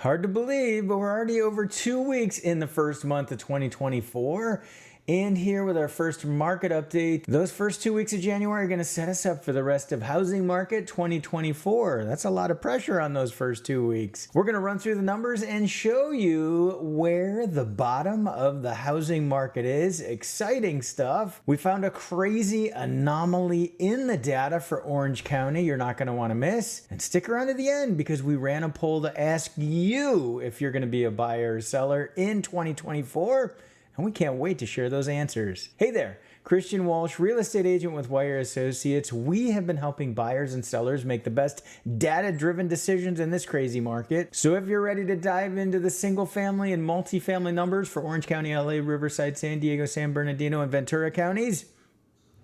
Hard to believe, but we're already over 2 weeks in the first month of 2024. And here with our first market update, those first 2 weeks of January are going to set us up for the rest of housing market 2024. That's a lot of pressure on those first 2 weeks. We're going to run through the numbers and show you where the bottom of the housing market is. Exciting stuff. We found a crazy anomaly in the data for Orange County you're not going to want to miss. And stick around to the end because we ran a poll to ask you if you're going to be a buyer or seller in 2024. And we can't wait to share those answers. Hey there, Christian Walsh, real estate agent with Wire Associates. We have been helping buyers and sellers make the best data-driven decisions in this crazy market. So if you're ready to dive into the single family and multifamily numbers for Orange County, LA, Riverside, San Diego, San Bernardino, and Ventura counties,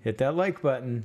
hit that like button.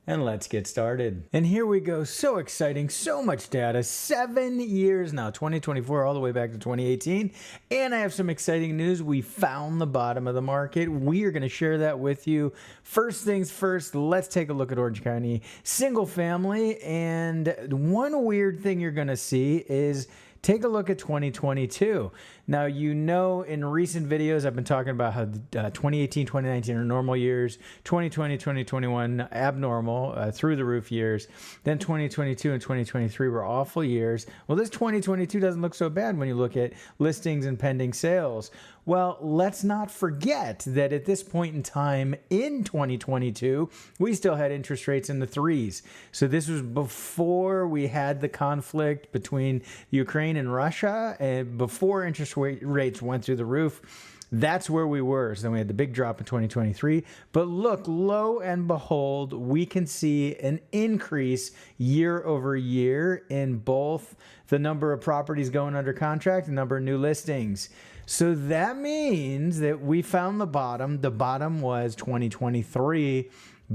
And let's get started. And here we go. So exciting. So much data. 7 years now. 2024 all the way back to 2018. And I have some exciting news. We found the bottom of the market. We are going to share that with you. First things first, let's take a look at Orange County single family. And one weird thing you're going to see is take a look at 2022. Now, you know, in recent videos, I've been talking about how 2018, 2019 are normal years, 2020, 2021 abnormal, through the roof years. Then 2022 and 2023 were awful years. Well, this 2022 doesn't look so bad when you look at listings and pending sales. Well, let's not forget that at this point in time in 2022, we still had interest rates in the threes. So this was before we had the conflict between Ukraine and Russia, and before interest rates went through the roof. That's where we were. So then we had the big drop in 2023. But look, lo and behold, we can see an increase year over year in both the number of properties going under contract and number of new listings. So that means that we found the bottom. The bottom was 2023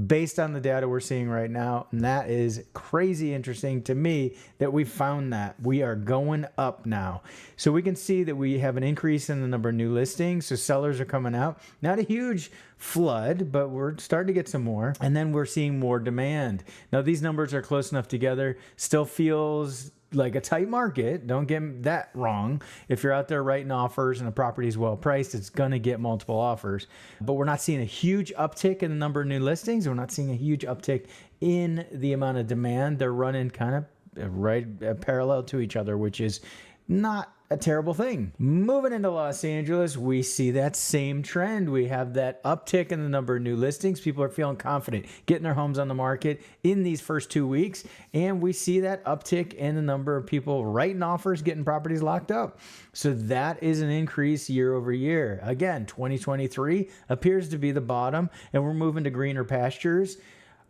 based on the data we're seeing right now. And that is crazy interesting to me that we found that. We are going up now. So we can see that we have an increase in the number of new listings. So sellers are coming out. Not a huge flood, but we're starting to get some more. And then we're seeing more demand. Now, these numbers are close enough together. Still feels like a tight market. Don't get that wrong. If you're out there writing offers and a property is well priced, it's going to get multiple offers. But we're not seeing a huge uptick in the number of new listings. We're not seeing a huge uptick in the amount of demand. They're running kind of right parallel to each other, which is not a terrible thing. Moving into Los Angeles, we see that same trend. We have that uptick in the number of new listings. People are feeling confident getting their homes on the market in these first 2 weeks. And we see that uptick in the number of people writing offers, getting properties locked up. So that is an increase year over year. Again, 2023 appears to be the bottom, and we're moving to greener pastures.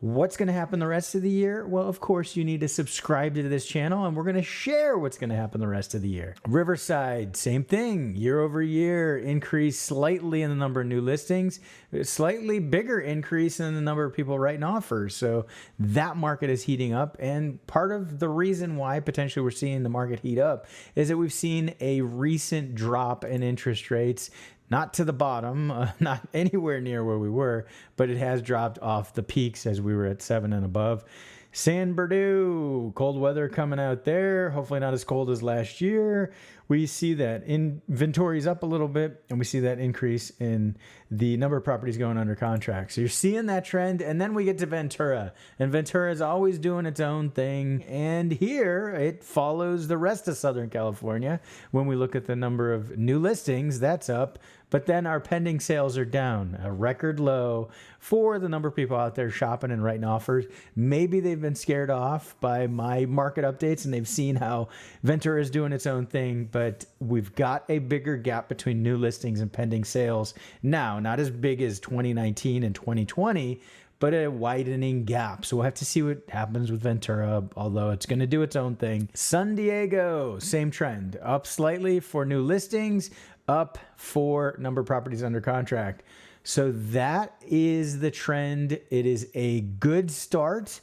What's going to happen the rest of the year? Well, of course, you need to subscribe to this channel, and we're going to share what's going to happen the rest of the year. Riverside, same thing. Year over year, increase slightly in the number of new listings, slightly bigger increase in the number of people writing offers. So that market is heating up. And part of the reason why potentially we're seeing the market heat up is that we've seen a recent drop in interest rates. Not to the bottom, not anywhere near where we were, but it has dropped off the peaks as we were at 7 and above. San Bernardino, cold weather coming out there. Hopefully not as cold as last year. We see that inventory's up a little bit, and we see that increase in the number of properties going under contract. So you're seeing that trend, and then we get to Ventura. And Ventura is always doing its own thing. And here it follows the rest of Southern California. When we look at the number of new listings, that's up. But then our pending sales are down, a record low for the number of people out there shopping and writing offers. Maybe they've been scared off by my market updates and they've seen how Ventura is doing its own thing, but we've got a bigger gap between new listings and pending sales now, not as big as 2019 and 2020, but a widening gap. So we'll have to see what happens with Ventura, although it's going to do its own thing. San Diego, same trend, up slightly for new listings, up for number of properties under contract. So that is the trend. It is a good start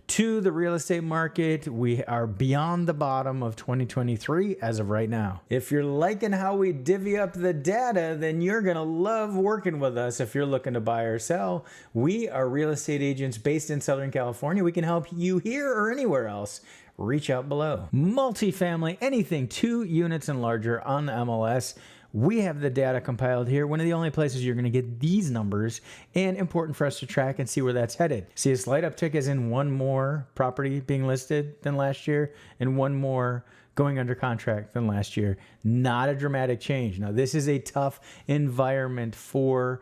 to the real estate market. We are beyond the bottom of 2023 as of right now. If you're liking how we divvy up the data, then you're going to love working with us. If you're looking to buy or sell, we are real estate agents based in Southern California. We can help you here or anywhere else. Reach out below. Multifamily, anything 2 units and larger on the MLS. We have the data compiled here. One of the only places you're going to get these numbers, and important for us to track and see where that's headed. See a slight uptick as in one more property being listed than last year and one more going under contract than last year. Not a dramatic change. Now, this is a tough environment for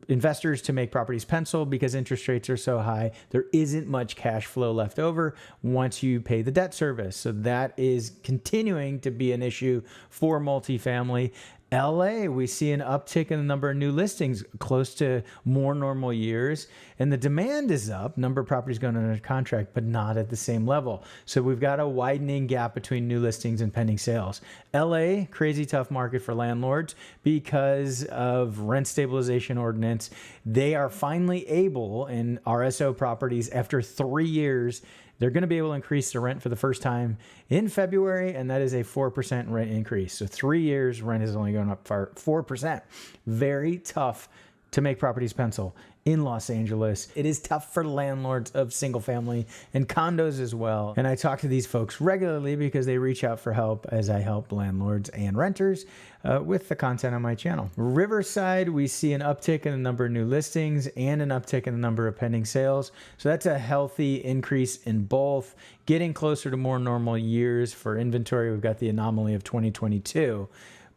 investors to make properties pencil because interest rates are so high. There isn't much cash flow left over once you pay the debt service. So that is continuing to be an issue for multifamily. LA, we see an uptick in the number of new listings close to more normal years. And the demand is up, number of properties going under contract, but not at the same level. So we've got a widening gap between new listings and pending sales. LA, crazy tough market for landlords because of rent stabilization ordinance. They are finally able in RSO properties after 3 years. They're going to be able to increase the rent for the first time in February, and that is a 4% rent increase. So 3 years, rent is only going up for 4%. Very tough to make properties pencil in Los Angeles. It is tough for landlords of single family and condos as well. And I talk to these folks regularly because they reach out for help as I help landlords and renters with the content on my channel. Riverside, we see an uptick in the number of new listings and an uptick in the number of pending sales. So that's a healthy increase in both. Getting closer to more normal years for inventory. We've got the anomaly of 2022.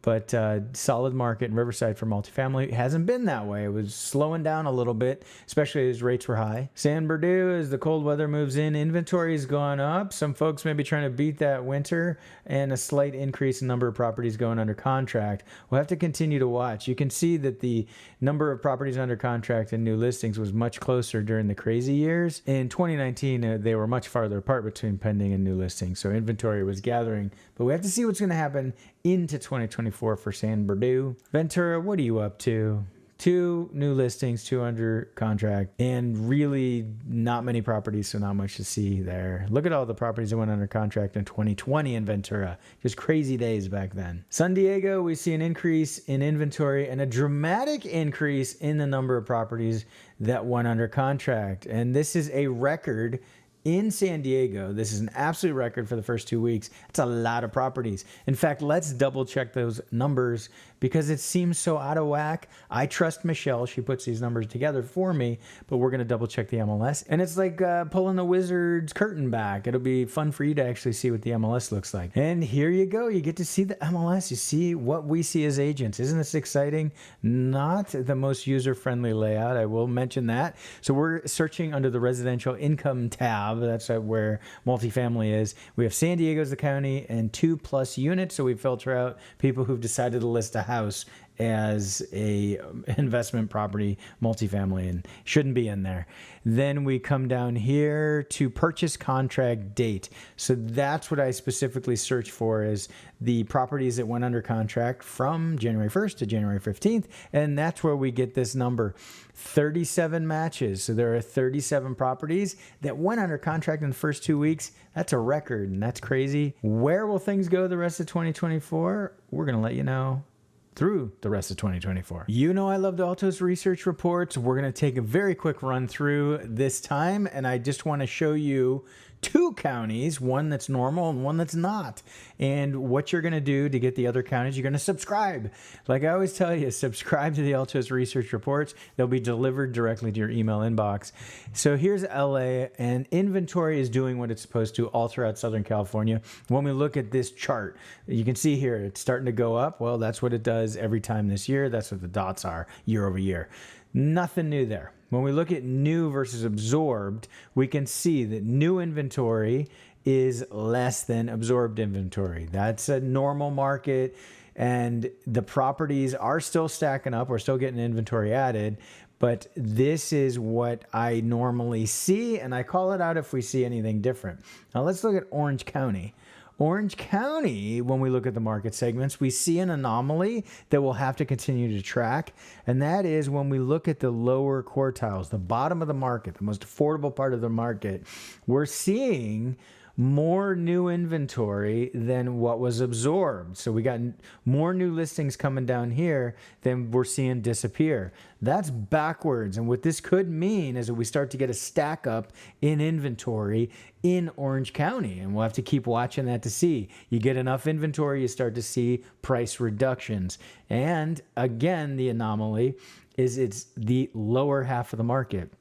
But solid market in Riverside for multifamily. It hasn't been that way. It was slowing down a little bit, especially as rates were high. San Bernardino, as the cold weather moves in, inventory is going up. Some folks may be trying to beat that winter, and a slight increase in number of properties going under contract. We'll have to continue to watch. You can see that the number of properties under contract and new listings was much closer during the crazy years. In 2019, they were much farther apart between pending and new listings, so inventory was gathering. But we have to see what's going to happen into 2024 for San Bernardino. Ventura, what are you up to? 2 new listings, 2 under contract, and really not many properties, so not much to see there. Look at all the properties that went under contract in 2020 in Ventura. Just crazy days back then. San Diego, we see an increase in inventory and a dramatic increase in the number of properties that went under contract. And this is a record in San Diego. This is an absolute record for the first 2 weeks. It's a lot of properties. In fact, let's double check those numbers because it seems so out of whack. I trust Michelle. She puts these numbers together for me, but we're going to double check the MLS. And it's like pulling the Wizards curtain back. It'll be fun for you to actually see what the MLS looks like. And here you go. You get to see the MLS. You see what we see as agents. Isn't this exciting? Not the most user-friendly layout. I will mention that. So we're searching under the residential income tab. That's where multifamily is. We have San Diego as the county and 2+ units. So we filter out people who've decided to list a house as a investment property, multifamily, and shouldn't be in there. Then we come down here to purchase contract date. So that's what I specifically search for, is the properties that went under contract from January 1st to January 15th. And that's where we get this number, 37 matches. So there are 37 properties that went under contract in the first 2 weeks. That's a record, and that's crazy. Where will things go the rest of 2024? We're going to let you know through the rest of 2024. You know I love the Altos Research Reports. We're going to take a very quick run through this time, and I just want to show you 2 counties, one that's normal and one that's not. And what you're going to do to get the other counties, you're going to subscribe. Like I always tell you, subscribe to the Altos Research Reports. They'll be delivered directly to your email inbox. So here's LA, and inventory is doing what it's supposed to all throughout Southern California. When we look at this chart, you can see here it's starting to go up. Well, that's what it does every time this year. That's what the dots are year over year. Nothing new there. When we look at new versus absorbed, we can see that new inventory is less than absorbed inventory. That's a normal market, and the properties are still stacking up. We're still getting inventory added, but this is what I normally see, and I call it out if we see anything different. Now let's look at Orange County. Orange County, when we look at the market segments, we see an anomaly that we'll have to continue to track. And that is when we look at the lower quartiles, the bottom of the market, the most affordable part of the market, we're seeing more new inventory than what was absorbed. So we got more new listings coming down here than we're seeing disappear. That's backwards. And what this could mean is that we start to get a stack up in inventory in Orange County. And we'll have to keep watching that to see. You get enough inventory, you start to see price reductions. And again, the anomaly is it's the lower half of the market.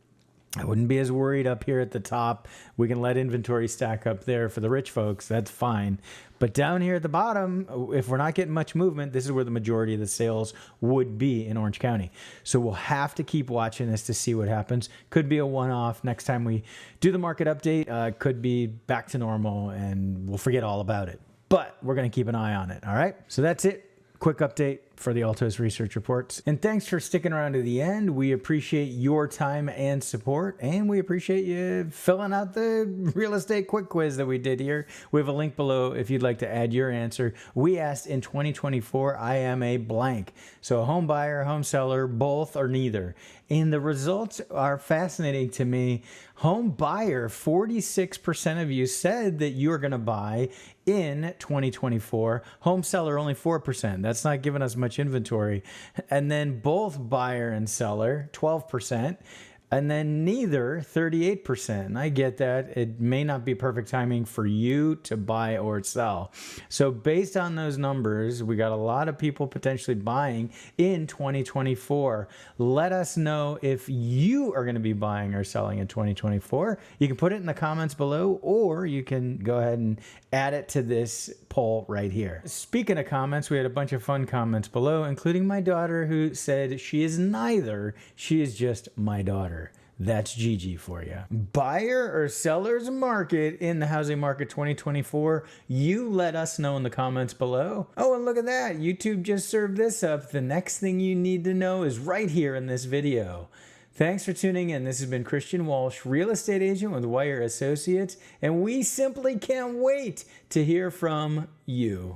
I wouldn't be as worried up here at the top. We can let inventory stack up there for the rich folks. That's fine. But down here at the bottom, if we're not getting much movement, this is where the majority of the sales would be in Orange County. So we'll have to keep watching this to see what happens. Could be a one-off. Next time we do the market update, could be back to normal and we'll forget all about it. But we're going to keep an eye on it. All right. So that's it. Quick update for the Altos Research Reports. And thanks for sticking around to the end. We appreciate your time and support, and we appreciate you filling out the real estate quick quiz that we did here. We have a link below if you'd like to add your answer. We asked in 2024, I am a blank. So a home buyer, home seller, both or neither. And the results are fascinating to me. Home buyer, 46% of you said that you're going to buy in 2024. Home seller, only 4%. That's not giving us much inventory. And then both buyer and seller, 12%. And then neither, 38%. And I get that. It may not be perfect timing for you to buy or sell. So based on those numbers, we got a lot of people potentially buying in 2024. Let us know if you are going to be buying or selling in 2024. You can put it in the comments below, or you can go ahead and add it to this poll right here. Speaking of comments, we had a bunch of fun comments below, including my daughter who said she is neither. She is just my daughter. That's Gigi for you. Buyer or seller's market in the housing market 2024? You let us know in the comments below. Oh, and look at that. YouTube just served this up. The next thing you need to know is right here in this video. Thanks for tuning in. This has been Christian Walsh, real estate agent with Wire Associates, and we simply can't wait to hear from you.